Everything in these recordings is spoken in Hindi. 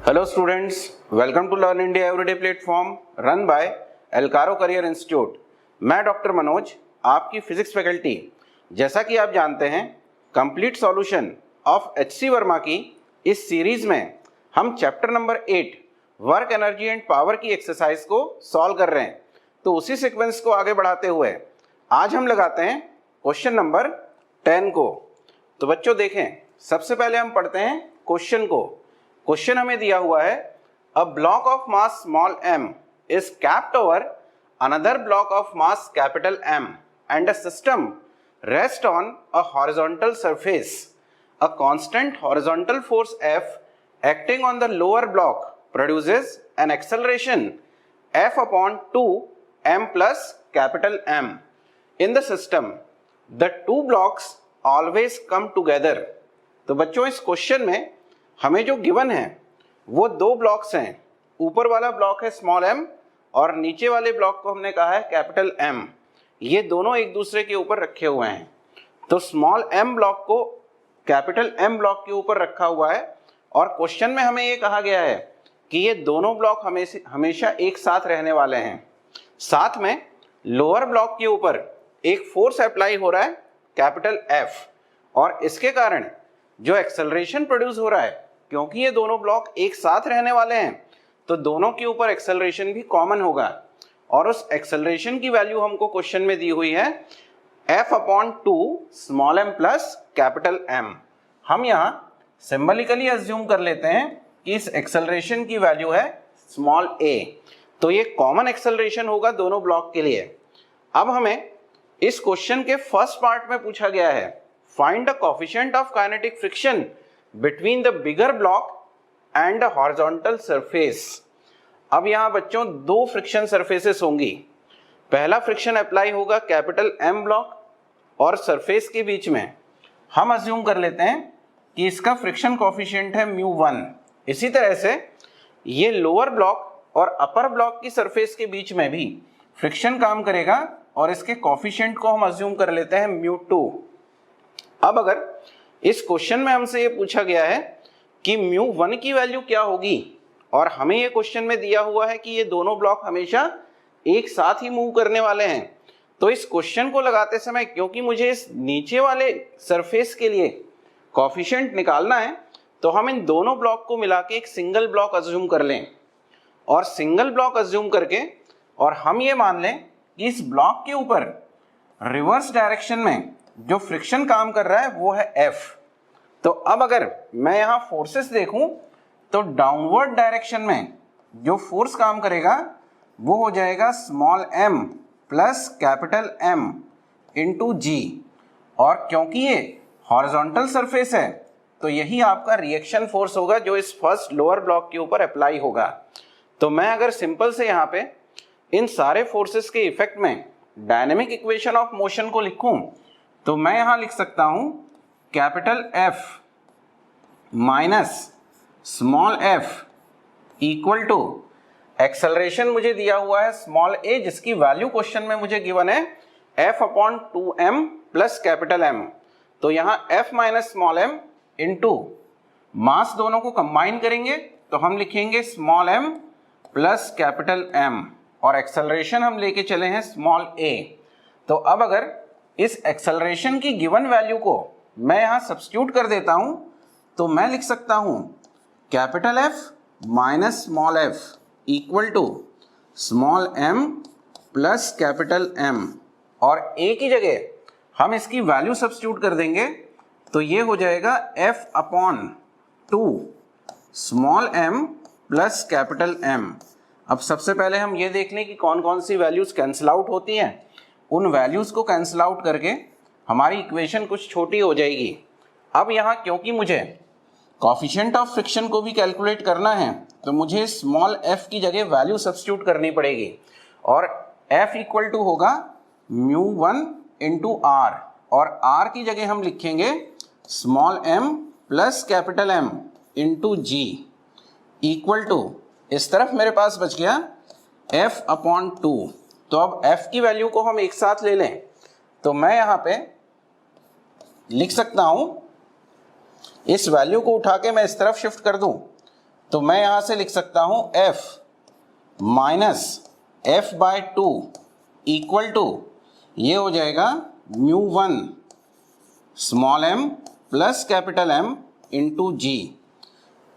Hello students, welcome to Learn India Everyday platform run by एल्कारो करियर इंस्टीट्यूट। मैं डॉक्टर मनोज, आपकी फिजिक्स फैकल्टी। जैसा कि आप जानते हैं, complete solution of HC Verma की इस सीरीज में हम chapter number 8 work energy and power की एक्सरसाइज को सॉल्व कर रहे हैं। तो उसी सीक्वेंस को आगे बढ़ाते हुए आज हम लगाते हैं क्वेश्चन नंबर 10 को। तो बच्चों देखें, सबसे पहले हम पढ़ते हैं क्वेश्चन को। क्वेश्चन हमें दिया हुआ है, a block of mass small m is capped over another block of mass capital M and a system rests on a horizontal surface. A constant horizontal force F acting on the lower block produces an acceleration F upon 2 m plus capital M. In the system, the two blocks always come together. तो बच्चों इस क्वेश्चन में हमें जो गिवन है वो दो ब्लॉक्स हैं। ऊपर वाला ब्लॉक है स्मॉल m और नीचे वाले ब्लॉक को हमने कहा है कैपिटल M। ये दोनों एक दूसरे के ऊपर रखे हुए हैं। तो स्मॉल m ब्लॉक को कैपिटल M ब्लॉक के ऊपर रखा हुआ है और क्वेश्चन में हमें ये कहा गया है कि ये दोनों ब्लॉक हमेशा एक साथ रहने वाले हैं। साथ में लोअर ब्लॉक के ऊपर एक फोर्स अप्लाई हो रहा है कैपिटल F और इसके कारण जो एक्सेलरेशन प्रोड्यूस हो रहा है, क्योंकि ये दोनों ब्लॉक एक साथ रहने वाले हैं तो दोनों के ऊपर एक्सेलरेशन भी कॉमन होगा और उस एक्सेलरेशन की वैल्यू हमको क्वेश्चन में दी हुई है F upon 2 small m plus capital M। हम यहाँ सिंबलिकली अज्यूम कर लेते हैं कि इस एक्सेलरेशन की वैल्यू है स्मॉल a, तो ये कॉमन एक्सेलरेशन होगा दोनों ब्लॉक के लिए। अब हमें इस क्वेश्चन के फर्स्ट पार्ट में पूछा गया है, find the coefficient of kinetic friction between the bigger block and the horizontal surface. अब यहां बच्चों दो फ्रिक्शन सरफेसेस होंगी। पहला फ्रिक्शन अप्लाई होगा कैपिटल M ब्लॉक और सरफेस के बीच में। हम अज्यूम कर लेते हैं कि इसका फ्रिक्शन कोएफिशिएंट है μ1। इसी तरह से ये लोअर ब्लॉक और अपर ब्लॉक की सरफेस के बीच में भी फ्रिक्शन काम करेगा और इसके कोएफिशिएंट को हम अज्यूम कर लेते हैं μ2। अब अगर इस क्वेश्चन में हमसे ये पूछा गया है कि μ1 की वैल्यू क्या होगी और हमें ये क्वेश्चन में दिया हुआ है कि ये दोनों ब्लॉक हमेशा एक साथ ही मूव करने वाले हैं, तो इस क्वेश्चन को लगाते समय क्योंकि मुझे इस नीचे वाले सरफेस के लिए कोएफिशिएंट निकालना है तो हम इन दोनों ब्लॉक को मिला के एक सिंगल ब्लॉक अज्यूम कर लें और सिंगल ब्लॉक अज्यूम करके और हम ये मान लें कि इस ब्लॉक के ऊपर रिवर्स डायरेक्शन में जो फ्रिक्शन काम कर रहा है वो है F। तो अब अगर मैं यहाँ फोर्सेस देखूं तो डाउनवर्ड डायरेक्शन में जो फोर्स काम करेगा वो हो जाएगा small m plus capital M into G, और क्योंकि ये हॉरिजॉन्टल सरफेस है तो यही आपका रिएक्शन फोर्स होगा जो इस फर्स्ट लोअर ब्लॉक के ऊपर अप्लाई होगा। तो मैं अगर सिंपल से यहाँ पे इन सारे फोर्सेस के इफेक्ट में डायनेमिक इक्वेशन ऑफ मोशन को लिखूं तो मैं यहां लिख सकता हूं capital F minus small f equal to acceleration मुझे दिया हुआ है स्मॉल a जिसकी वैल्यू क्वेश्चन में मुझे गिवन है F upon 2m plus capital M। तो यहां F minus small m into mass दोनों को कंबाइन करेंगे तो हम लिखेंगे small m plus capital M और एक्सेलरेशन हम लेके चले हैं स्मॉल a। तो अब अगर इस एक्सेलरेशन की गिवन वैल्यू को मैं यहां सब्स्टिट्यूट कर देता हूं तो मैं लिख सकता हूं capital F minus small f equal to small m plus capital M और a की जगह हम इसकी वैल्यू सब्स्टिट्यूट कर देंगे तो ये हो जाएगा F upon 2 small m plus capital M। अब सबसे पहले हम ये देख लें कि कौन कौन सी वैल्यूज कैंसिल आउट होती हैं। उन वैल्यूज को कैंसिल आउट करके हमारी इक्वेशन कुछ छोटी हो जाएगी। अब यहाँ क्योंकि मुझे कोएफिशिएंट ऑफ फ्रिक्शन को भी कैलकुलेट करना है तो मुझे स्मॉल f की जगह वैल्यू सब्स्टिट्यूट करनी पड़ेगी और f इक्वल टू होगा μ1 इंटू r और r की जगह हम लिखेंगे small m plus capital M into G equal to, इस तरफ मेरे पास बच गया F अपॉन 2। तो अब f की वैल्यू को हम एक साथ ले लें तो मैं यहां पे लिख सकता हूं, इस वैल्यू को उठा के मैं इस तरफ शिफ्ट कर दूं तो मैं यहां से लिख सकता हूं f minus f by 2 equal to ये हो जाएगा μ1 small m plus capital M into g.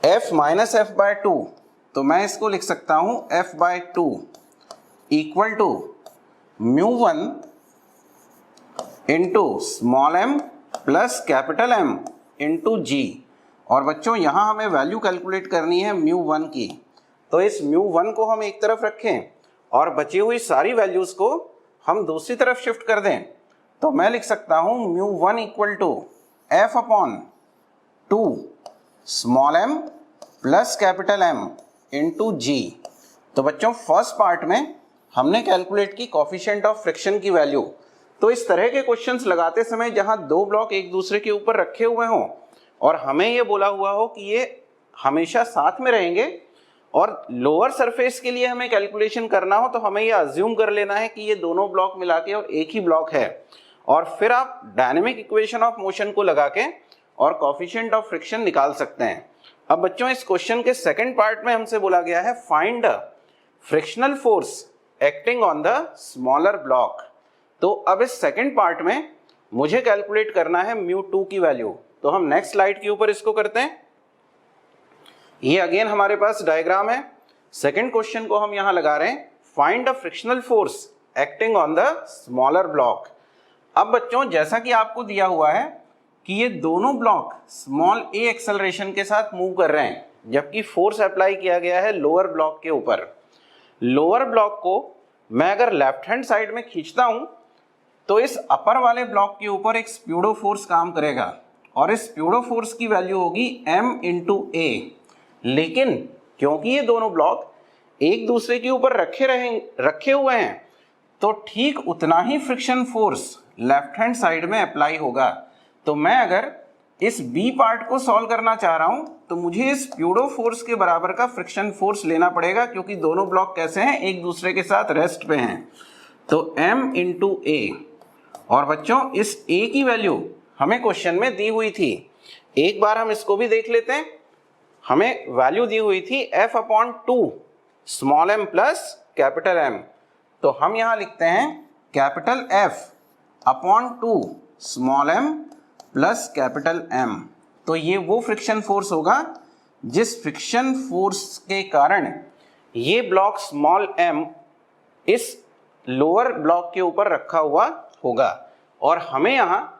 f minus f by 2, तो मैं इसको लिख सकता हूं f by 2 equal to μ1 into small m plus capital M into g. और बच्चों यहाँ हमें वैल्यू कैलकुलेट करनी है μ1 की, तो इस μ1 को हम एक तरफ रखें और बची हुई सारी वैल्यूज़ को हम दूसरी तरफ शिफ्ट कर दें। तो मैं लिख सकता हूँ μ1 equal to f upon 2 small m plus capital M into g. तो बच्चों फर्स्ट पार्ट में हमने कैलकुलेट की कोफिशिएंट ऑफ फ्रिक्शन की वैल्यू। तो इस तरह के क्वेश्चंस लगाते समय जहां दो ब्लॉक एक दूसरे के ऊपर रखे हुए हों और हमें ये बोला हुआ हो कि ये हमेशा साथ में रहेंगे और लोअर सरफेस के लिए हमें कैलकुलेशन करना हो, तो हमें ये अज्यूम कर लेना है कि ये दोनों ब्लॉक मिला के और एक ही ब्लॉक है, और फिर आप डायनेमिक इक्वेशन ऑफ मोशन को लगा के और कोफिशिएंट ऑफ फ्रिक्शन निकाल सकते हैं। अब बच्चों इस क्वेश्चन के सेकंड पार्ट में हमसे बोला गया है find the frictional force acting on the smaller block. तो अब इस सेकंड पार्ट में मुझे कैलकुलेट करना है μ2 की वैल्यू। तो हम नेक्स्ट स्लाइड के ऊपर इसको करते हैं। ये अगेन हमारे पास डायग्राम है। सेकंड क्वेश्चन को हम यहां लगा रहे हैं find the frictional force acting on the smaller block. अब बच्चों जैसा कि आपको दिया हुआ है कि ये दोनों ब्लॉक स्मॉल a एक्सेलरेशन के साथ मूव कर रहे हैं, जबकि फोर्स अप्लाई किया गया है लोअर ब्लॉक के ऊपर। लोअर ब्लॉक को मैं अगर लेफ्ट हैंड साइड में खींचता हूं तो इस अपर वाले ब्लॉक के ऊपर एक स्प्यूडो फोर्स काम करेगा और इस स्प्यूडो फोर्स की वैल्यू होगी m इंटू ए। लेकिन क्योंकि ये दोनों ब्लॉक एक दूसरे के ऊपर रखे हुए हैं, तो ठीक उतना ही friction force left hand side में अप्लाई होगा। तो मैं अगर इस बी पार्ट को सॉल्व करना चाह रहा हूं तो मुझे इस स्प्यूडो फोर्स के बराबर का फ्रिक्शन फोर्स लेना पड़ेगा, क्योंकि दोनों ब्लॉक कैसे हैं, एक दूसरे के साथ रेस्ट पे हैं। तो m इंटू ए, और बच्चों इस a की वैल्यू हमें क्वेश्चन में दी हुई थी। एक बार हम इसको भी देख लेते हैं। हमें वैल्यू दी हुई थी f upon 2 small m plus capital M। तो हम यहां लिखते हैं capital F upon 2 small m plus capital M। तो ये वो फ्रिक्शन फोर्स होगा जिस फ्रिक्शन फोर्स के कारण ये ब्लॉक स्मॉल m इस लोअर ब्लॉक के ऊपर रखा हुआ होगा, और हमें यहाँ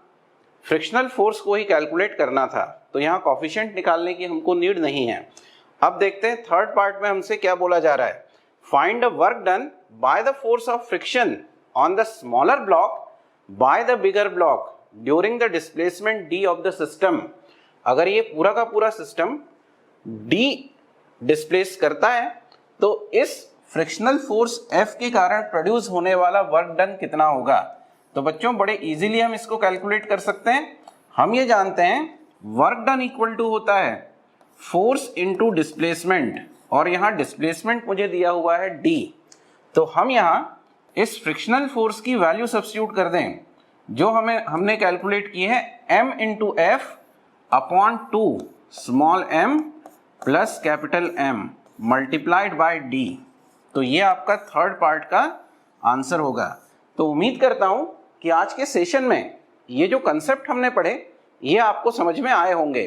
फ्रिक्शनल फोर्स को ही कैलकुलेट करना था। तो यहाँ कोफिशिएंट निकालने की हमको नीड नहीं है। अब देखते हैं थर्ड पार्ट में हमसे क्या बोला जा रहा है। Find the work done by the force of friction on the smaller block by the bigger block during the displacement d of the system. अगर ये पूरा का पूरा सिस्टम d डिस्प्लेस करता है तो इस फ्रिक्शनल फोर्स F के कारण प्रोड्यूस होने वाला वर्क डन कितना होगा। तो बच्चों बड़े इजीली हम इसको कैलकुलेट कर सकते हैं। हम ये जानते हैं वर्क डन इक्वल टू होता है फोर्स इनटू डिस्प्लेसमेंट, और यहाँ डिस्प्लेसमेंट मुझे दिया हुआ है d। तो हम यहाँ इस फ्रिक्शनल फोर्स की वैल्यू सब्स्टिट्यूट कर दें जो हमने कैलकुलेट की है m into F upon 2 small m plus capital M multiplied by d। तो ये आपका थर्ड पार्ट का आंसर होगा। तो उम्मीद करता हूं कि आज के सेशन में ये जो कंसेप्ट हमने पढ़े ये आपको समझ में आए होंगे।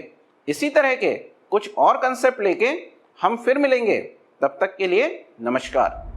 इसी तरह के कुछ और कंसेप्ट लेके हम फिर मिलेंगे। तब तक के लिए नमस्कार।